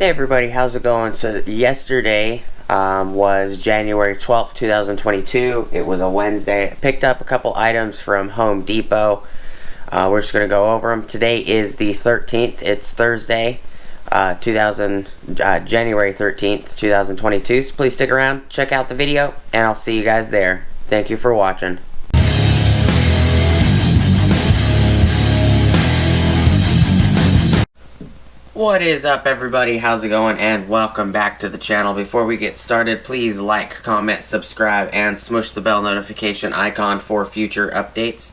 Hey everybody, how's it going? So yesterday was January 12th, 2022. It was a Wednesday. I picked up a couple items from Home Depot. We're just going to go over them. Today is the 13th. It's Thursday, January 13th, 2022. So please stick around, check out the video, and I'll see you guys there. Thank you for watching. What is up everybody, how's it going, and welcome back to the channel. Before we get started, please like, comment, subscribe, and smush the bell notification icon for future updates.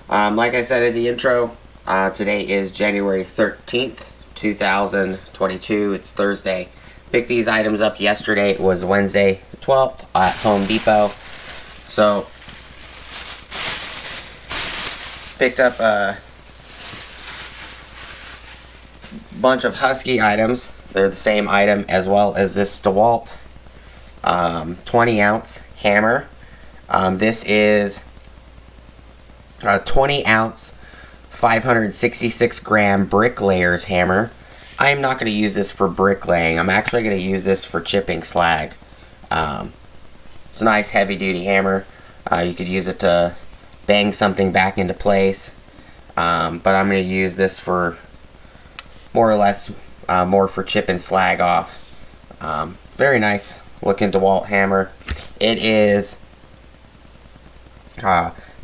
Like I said in the intro, today is January 13th, 2022. It's Thursday. Picked these items up yesterday. It was Wednesday the 12th at Home Depot. So, picked up a bunch of Husky items. They're the same item as well as this Dewalt 20 ounce hammer. This is a 20 ounce 566 gram BrickLayer's hammer. I am not going to use this for bricklaying. I'm actually going to use this for chipping slag. It's a nice heavy duty hammer. You could use it to bang something back into place, but I'm going to use this for more or less more for chipping slag off. Very nice looking DeWalt hammer. It is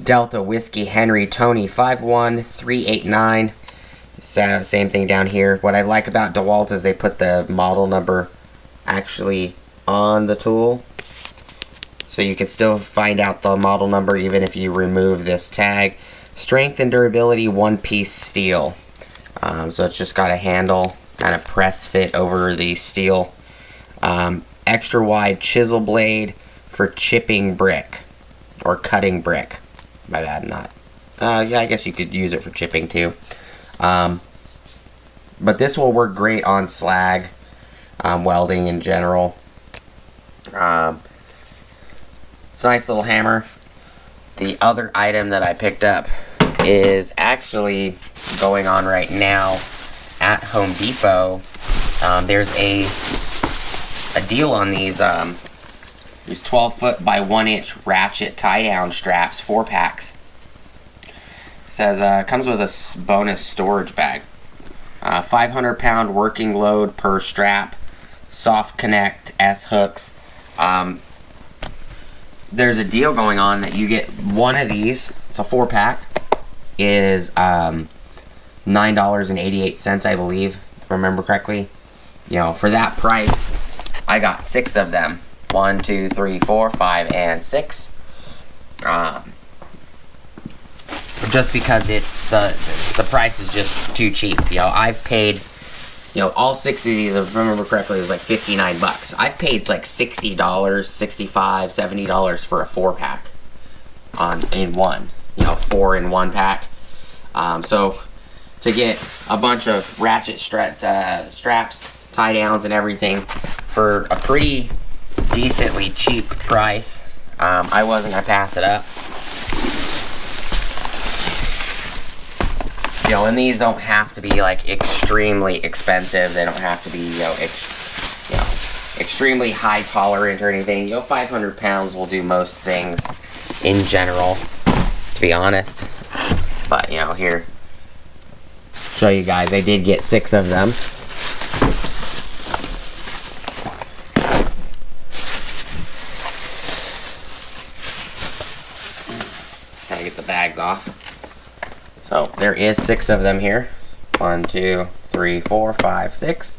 Delta Whiskey Henry Tony 51389. Same thing down here. What I like about DeWalt is they put the model number actually on the tool, so you can still find out the model number even if you remove this tag. Strength and durability, one-piece steel. So it's just got a handle, kind of press fit over the steel. Extra wide chisel blade for chipping brick or cutting brick. My bad, not. Yeah, I guess you could use it for chipping too. But this will work great on slag, welding in general. It's a nice little hammer. The other item that I picked up is actually going on right now at Home Depot. There's a deal on these 12-foot by 1-inch ratchet tie-down straps, 4-packs. It says comes with a bonus storage bag. 500-pound working load per strap, soft connect S-hooks. There's a deal going on that you get one of these. It's a 4-pack. Is $9.88, I believe, if I remember correctly. You know, for that price, I got 6 of them. 1, 2, 3, 4, 5, and 6. Just because it's the price is just too cheap. You know, I've paid, you know, all 6 of these, if I remember correctly, it was like 59 bucks. I've paid like $60, $65, $70 for a 4-pack in one. You know, 4 in 1 pack. So to get a bunch of ratchet straps, tie downs, and everything for a pretty decently cheap price, I wasn't gonna pass it up. You know, and these don't have to be like extremely expensive. They don't have to be extremely high tolerant or anything. You know, 500 pounds will do most things in general, to be honest. But, you know, here, show you guys, I did get 6 of them. Gotta get the bags off. So, there is 6 of them here. 1, 2, 3, 4, 5, 6.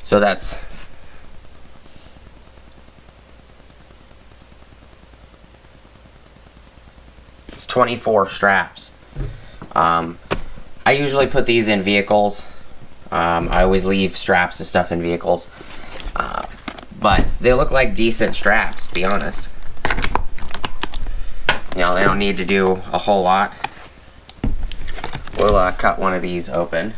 So that's it's 24 straps. I usually put these in vehicles. I always leave straps and stuff in vehicles. But they look like decent straps, to be honest. You know, they don't need to do a whole lot. We'll cut one of these open.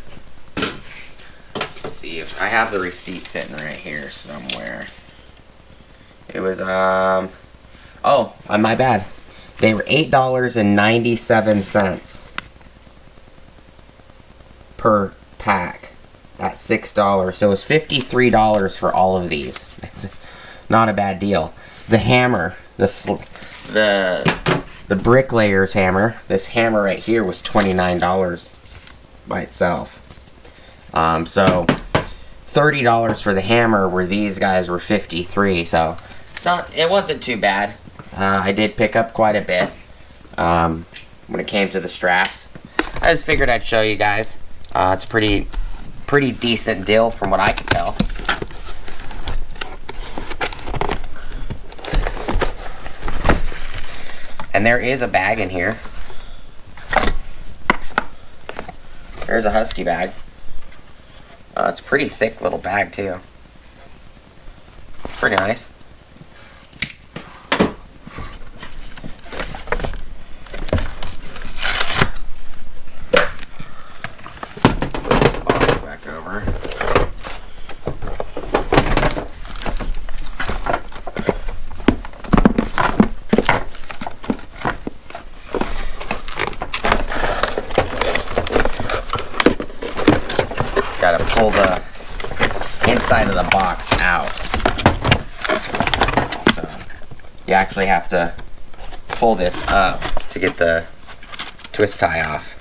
Let's see if I have the receipt sitting right here somewhere. It was, oh, my bad. They were $8.97 per pack. That $6. So it was $53 for all of these. Not a bad deal. The hammer, the BrickLayer's hammer, this hammer right here was $29 by itself. So $30 for the hammer, where these guys were $53. So it wasn't too bad. I did pick up quite a bit when it came to the straps. I just figured I'd show you guys. It's a pretty decent deal from what I can tell. And there is a bag in here. There's a Husky bag. It's a pretty thick little bag too. Pretty nice. Back over. Gotta pull the inside of the box out. So you actually have to pull this up to get the twist tie off.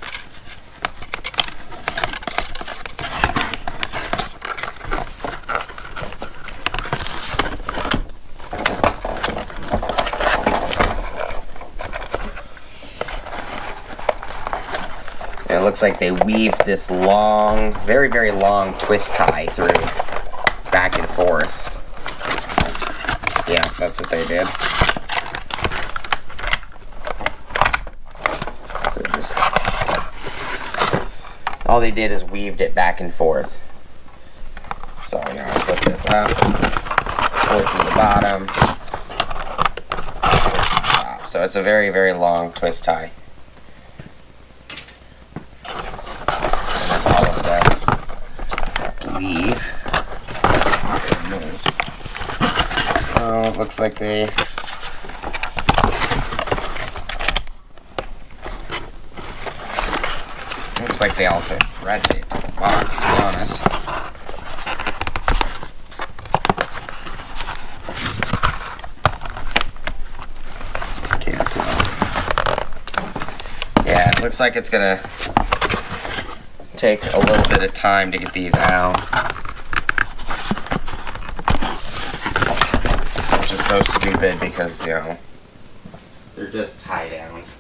It looks like they weaved this long, very, very long twist tie through, back and forth. Yeah, that's what they did. So just, all they did is weaved it back and forth. So I'm gonna flip this up, pull it to the bottom. So it's a very, very long twist tie. Oh, it looks like they also threaded it to the box, to be honest. Can't tell. Yeah, it looks like it's gonna take a little bit of time to get these out. Which is so stupid because, you know, they're just tie downs.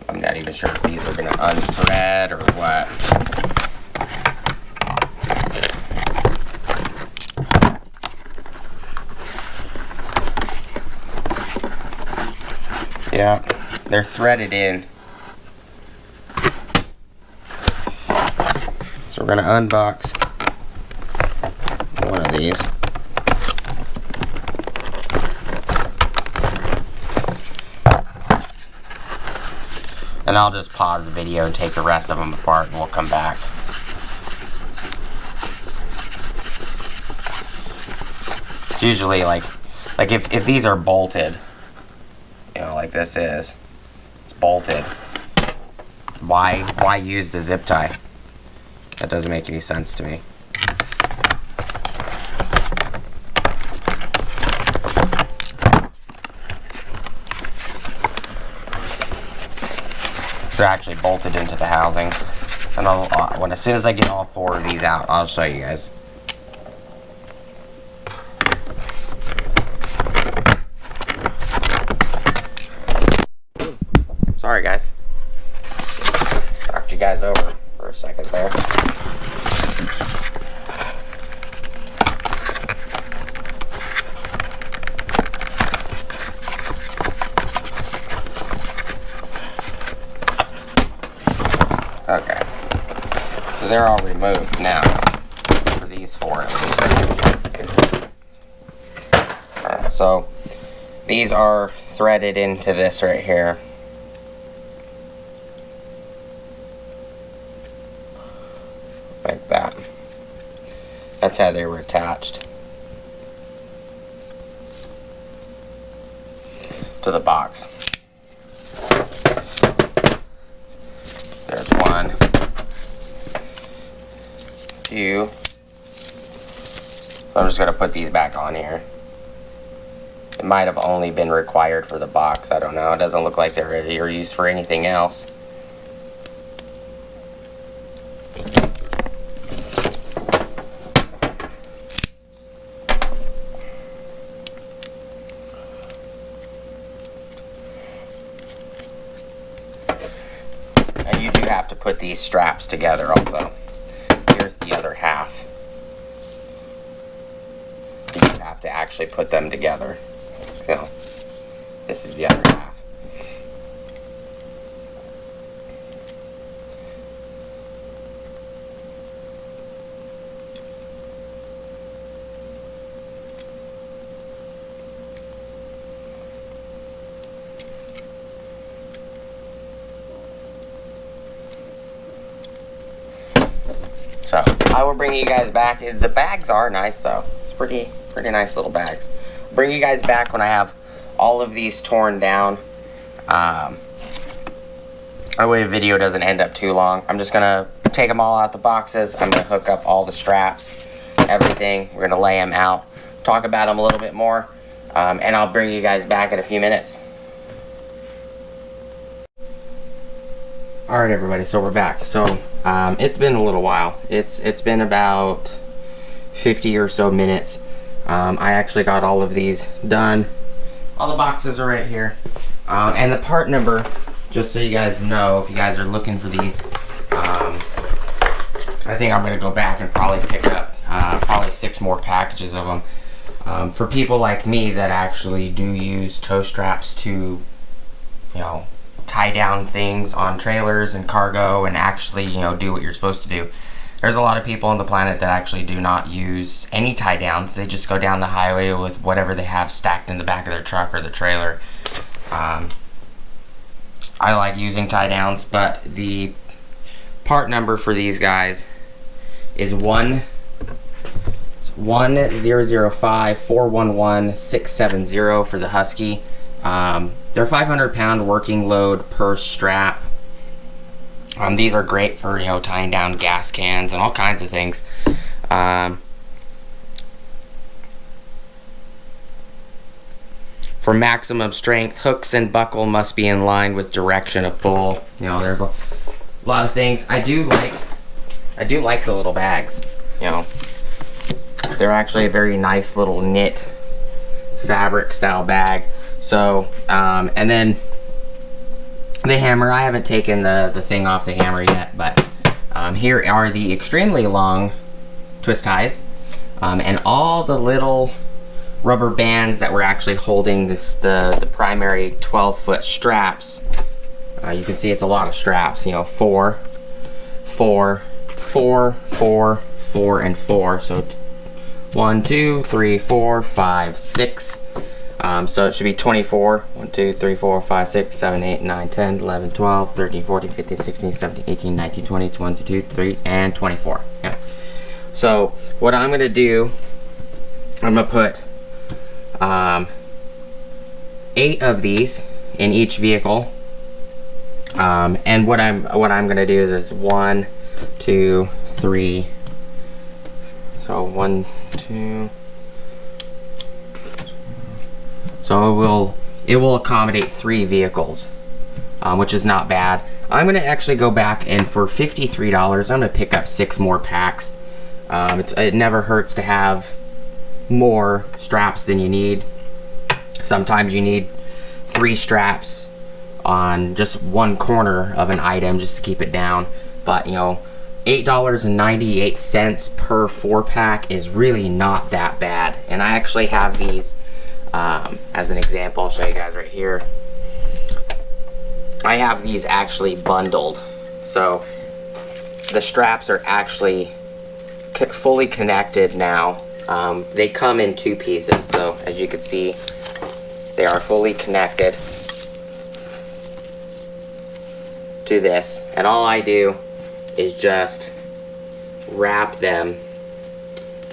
I'm not even sure if these are going to unthread or what. Yeah, they're threaded in. So we're going to unbox one of these. And I'll just pause the video and take the rest of them apart and we'll come back. It's usually like if these are bolted, you know, like this is, it's bolted. Why use the zip tie? That doesn't make any sense to me. So they're actually bolted into the housings. And as soon as I get all four of these out, I'll show you guys. Sorry guys. Knocked you guys over for a second there. Okay. So they're all removed now. For these four at least. Alright, so these are threaded into this right here. Like that. That's how they were attached. to the box. There's 1, 2. So I'm just going to put these back on here. It might have only been required for the box. I don't know. It doesn't look like they're used for anything else. And you do have to put these straps together also. Here's the other half. You have to actually put them together. So, this is the other half. So, I will bring you guys back. The bags are nice though. It's pretty nice little bags. Bring you guys back when I have all of these torn down. That way the video doesn't end up too long. I'm just gonna take them all out the boxes. I'm gonna hook up all the straps, everything. We're gonna lay them out, talk about them a little bit more, and I'll bring you guys back in a few minutes. Alright everybody, so we're back. So it's been a little while. It's been about 50 or so minutes. I actually got all of these done. All the boxes are right here. And the part number, just so you guys know, if you guys are looking for these, I think I'm going to go back and probably pick up probably 6 more packages of them. For people like me that actually do use tow straps to, you know, tie down things on trailers and cargo and actually, you know, do what you're supposed to do. There's a lot of people on the planet that actually do not use any tie downs. They just go down the highway with whatever they have stacked in the back of their truck or the trailer. I like using tie downs, but the part number for these guys is 1005411 for the Husky. They're 500-pound working load per strap. These are great for, you know, tying down gas cans and all kinds of things. For maximum strength, hooks and buckle must be in line with direction of pull. You know, there's a lot of things. I do like the little bags. You know, they're actually a very nice little knit fabric style bag. So, and then the hammer, I haven't taken the thing off the hammer yet, but here are the extremely long twist ties, and all the little rubber bands that were actually holding the primary 12-foot straps. You can see it's a lot of straps, you know, 4, 4, 4, 4, 4, and 4. So 1, 2, 3, 4, 5, 6. So it should be 24. 1, 2, 3, 4, 5, 6, 7, 8, 9, 10, 11, 12, 13, 14, 15, 16, 17, 18, 19, 20, 22, 3, and 24. Yeah. So what I'm going to do, I'm going to put 8 of these in each vehicle. And what I'm going to do is 1, 2, 3. So 1, 2. So it will accommodate 3 vehicles, which is not bad. I'm going to actually go back, and for $53, I'm going to pick up 6 more packs. It never hurts to have more straps than you need. Sometimes you need 3 straps on just one corner of an item just to keep it down. But, you know, $8.98 per 4-pack is really not that bad. And I actually have these. As an example, I'll show you guys right here. I have these actually bundled. So the straps are actually fully connected now. They come in 2 pieces. So as you can see, they are fully connected to this. And all I do is just wrap them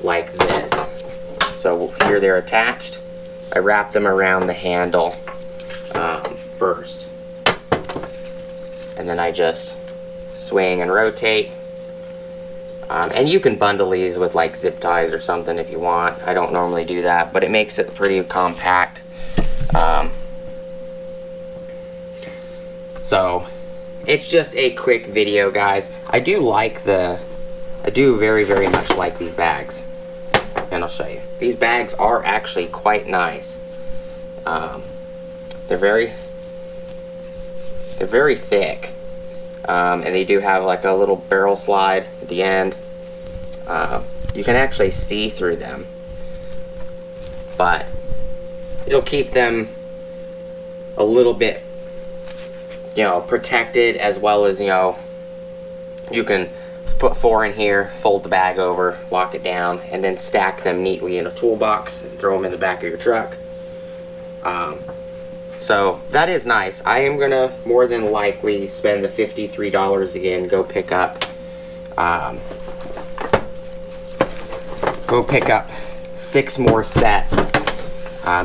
like this. So here they're attached. I wrap them around the handle first. And then I just swing and rotate. And you can bundle these with like zip ties or something if you want. I don't normally do that, but it makes it pretty compact. So it's just a quick video, guys. I do very, very much like these bags. And I'll show you. These bags are actually quite nice. They're very thick. And they do have like a little barrel slide at the end. You can actually see through them, but it'll keep them a little bit, you know, protected, as well as, you know, you can put 4 in here, fold the bag over, lock it down, and then stack them neatly in a toolbox and throw them in the back of your truck. So that is nice. I am gonna more than likely spend the $53 again, go pick up 6 more sets,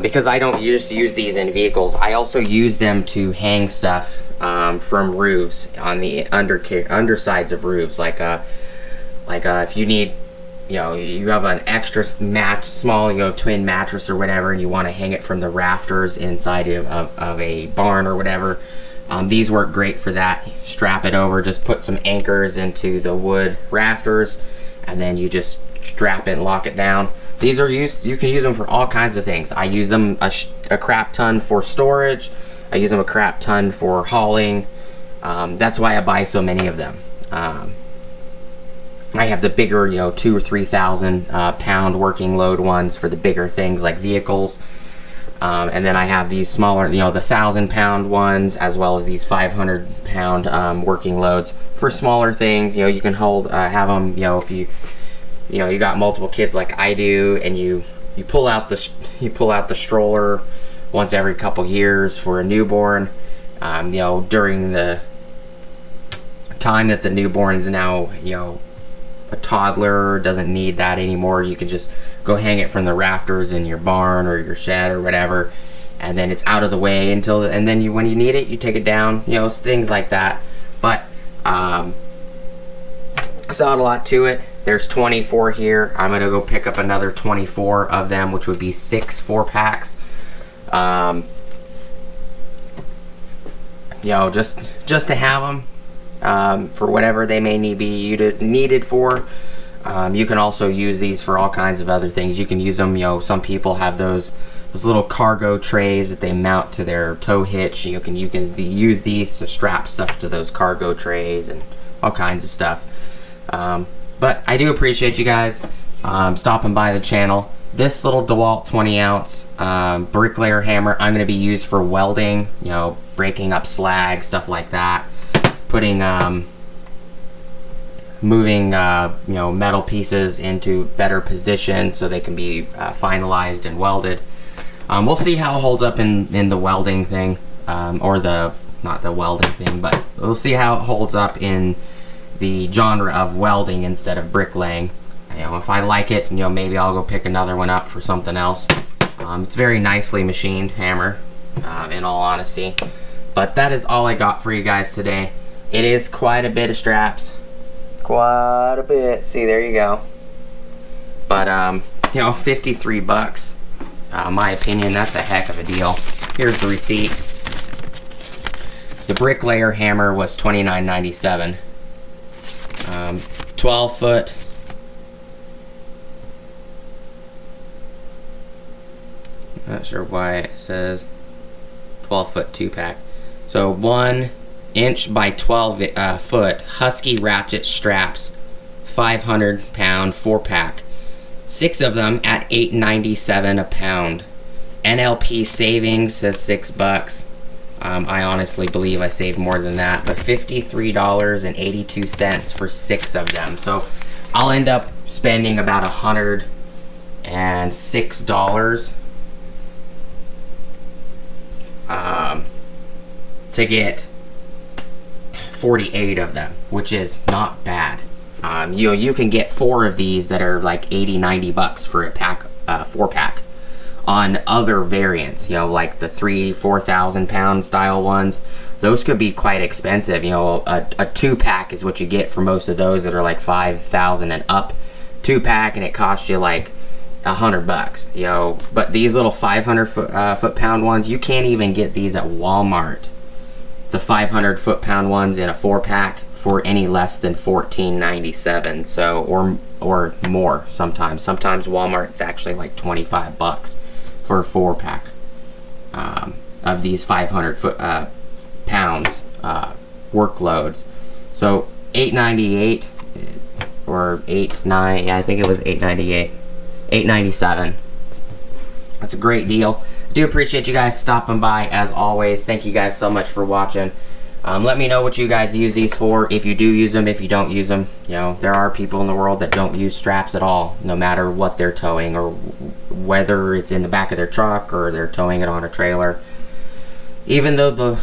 because I don't just use these in vehicles. I also use them to hang stuff from roofs, on the undersides of roofs, like if you need, you know, you have an extra small, you know, twin mattress or whatever, and you want to hang it from the rafters inside of a barn or whatever. These work great for that. Strap it over, just put some anchors into the wood rafters, and then you just strap it and lock it down. These are used, you can use them for all kinds of things. I use them a crap ton for storage. I use them a crap ton for hauling. That's why I buy so many of them. I have the bigger, you know, 2,000 or 3,000 pound working load ones for the bigger things like vehicles. And then I have these smaller, you know, the 1,000-pound ones, as well as these 500-pound working loads for smaller things. You know, you can have them, you know, if you got multiple kids like I do, and you pull out the stroller once every couple years for a newborn. You know, during the time that the newborn is now, you know, a toddler, doesn't need that anymore, you can just go hang it from the rafters in your barn or your shed or whatever, and then it's out of the way until, and then when you need it, you take it down, you know, things like that. But it's not a lot to it. There's 24 here. I'm gonna go pick up another 24 of them, which would be 6 4-packs. You know, just to have them. For whatever they may be needed for. You can also use these for all kinds of other things. You can use them, you know, some people have those little cargo trays that they mount to their tow hitch. You can use these to strap stuff to those cargo trays and all kinds of stuff. But I do appreciate you guys stopping by the channel. This little Dewalt 20-ounce BrickLayer hammer, I'm going to be used for welding, you know, breaking up slag, stuff like that. Putting, moving, you know, metal pieces into better position so they can be finalized and welded. We'll see how it holds up in the welding thing, or not the welding thing, but we'll see how it holds up in the genre of welding instead of bricklaying. You know, if I like it, you know, maybe I'll go pick another one up for something else. It's very nicely machined hammer, in all honesty. But that is all I got for you guys today. It is quite a bit of straps. Quite a bit. See, there you go. But, you know, 53 bucks. My opinion, that's a heck of a deal. Here's the receipt. The BrickLayer hammer was $29.97. 12 foot. Not sure why it says 12 foot 2-pack. So 1 inch by 12 foot Husky Ratchet straps, 500 pound 4-pack. 6 of them at $8.97 a pound. NLP savings says $6. I honestly believe I saved more than that, but $53.82 for 6 of them. So I'll end up spending about $106 to get 48 of them, which is not bad. You know, you can get 4 of these that are like 80-90 bucks for a pack, 4-pack on other variants, you know, like the 3,000-4,000 pound style ones. Those could be quite expensive. You know, a 2-pack is what you get for most of those that are like 5,000 and up. 2-pack, and it costs you like $100, you know. But these little 500 foot-pound ones, you can't even get these at Walmart. The 500 foot-pound ones in a 4-pack for any less than $14.97. So, or more sometimes. Sometimes Walmart's actually like $25 for a 4-pack of these 500 pounds workloads. So $8.98 or $8.9, yeah, I think it was $8.98, $8.97. That's a great deal. I do appreciate you guys stopping by as always. Thank you guys so much for watching. Let me know what you guys use these for, if you do use them, if you don't use them. You know, there are people in the world that don't use straps at all, no matter what they're towing, or whether it's in the back of their truck or they're towing it on a trailer. Even though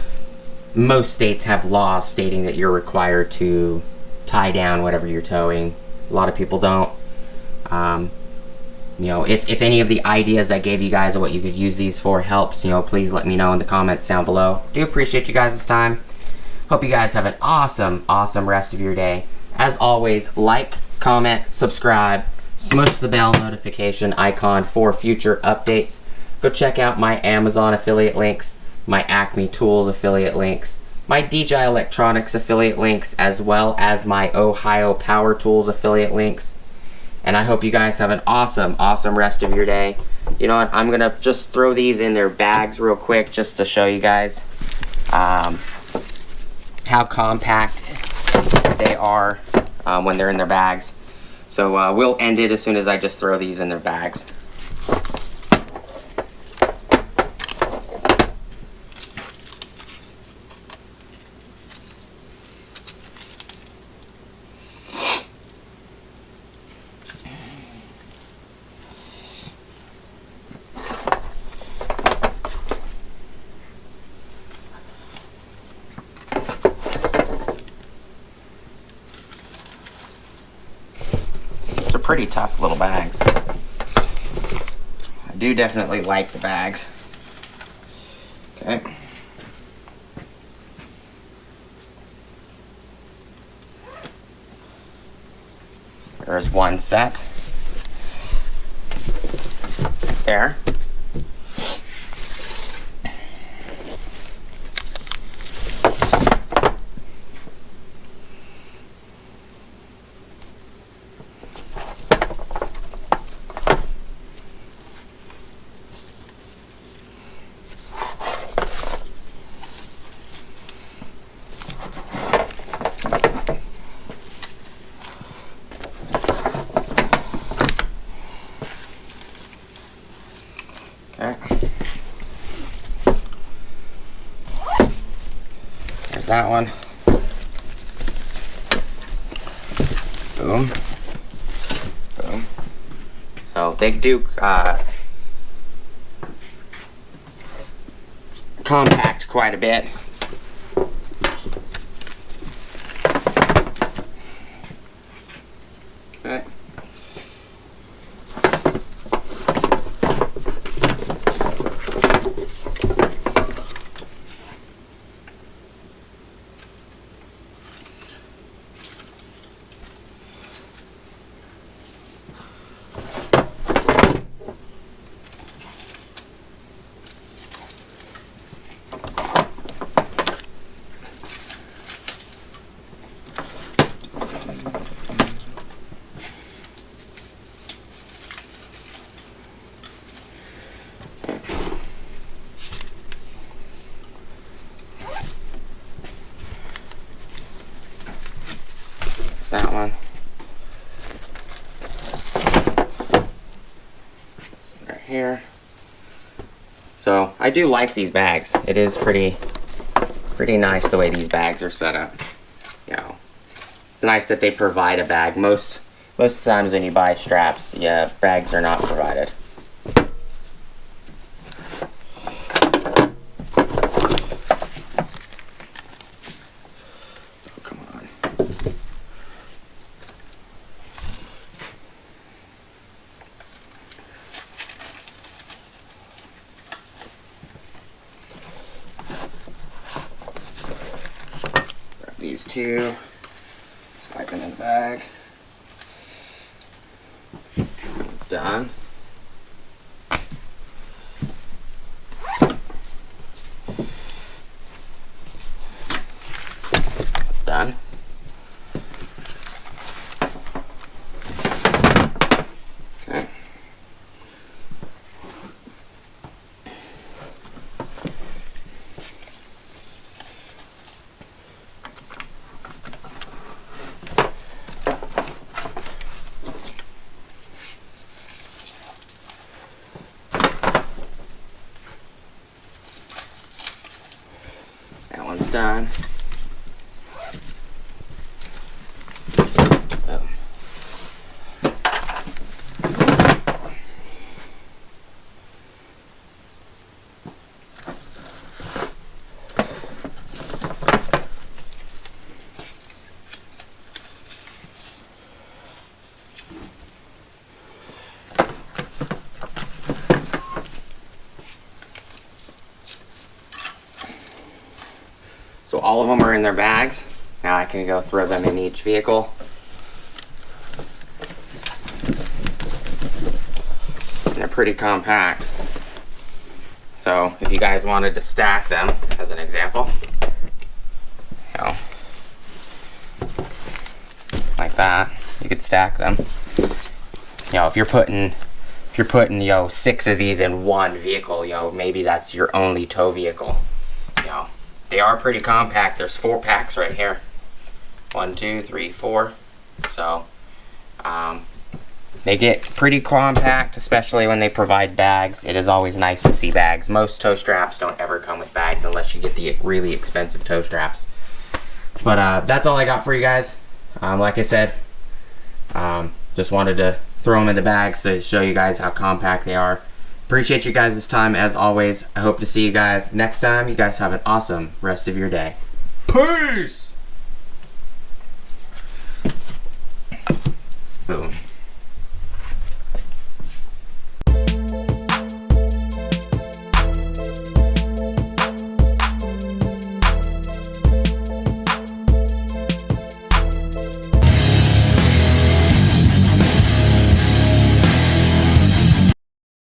most states have laws stating that you're required to tie down whatever you're towing, a lot of people don't. You know, if any of the ideas I gave you guys of what you could use these for helps, you know, please let me know in the comments down below. Do appreciate you guys' time. Hope you guys have an awesome, awesome rest of your day. As always, like, comment, subscribe, smush the bell notification icon for future updates. Go check out my Amazon affiliate links, my Acme Tools affiliate links, my DJI Electronics affiliate links, as well as my Ohio Power Tools affiliate links. And I hope you guys have an awesome, awesome rest of your day. You know what, I'm going to just throw these in their bags real quick just to show you guys how compact they are when they're in their bags. So we'll end it as soon as I just throw these in their bags. Pretty tough little bags. I do definitely like the bags. Okay. There's one set. There. There's that one. Boom. Boom. So they do compact quite a bit. Okay. That one. This one right here. So I do like these bags. It is pretty nice the way these bags are set up. You know, it's nice that they provide a bag. Most of the times when you buy straps, yeah, bags are not provided. these two. Slide them in the bag. It's done. It's done. Okay. That one's done. Boom. So all of them are in their bags. Now I can go throw them in each vehicle. And they're pretty compact. So if you guys wanted to stack them, as an example, you know, like that, you could stack them. You know, if you're putting, you know, 6 of these in one vehicle, you know, maybe that's your only tow vehicle. You know, they are pretty compact. There's 4 packs right here. 1, 2, 3, 4. So they get pretty compact, especially when they provide bags. It is always nice to see bags. Most tow straps don't ever come with bags unless you get the really expensive tow straps. But that's all I got for you guys. Like I said, just wanted to throw them in the bags to show you guys how compact they are. Appreciate you guys' time as always. I hope to see you guys next time. You guys have an awesome rest of your day. Peace! Boom.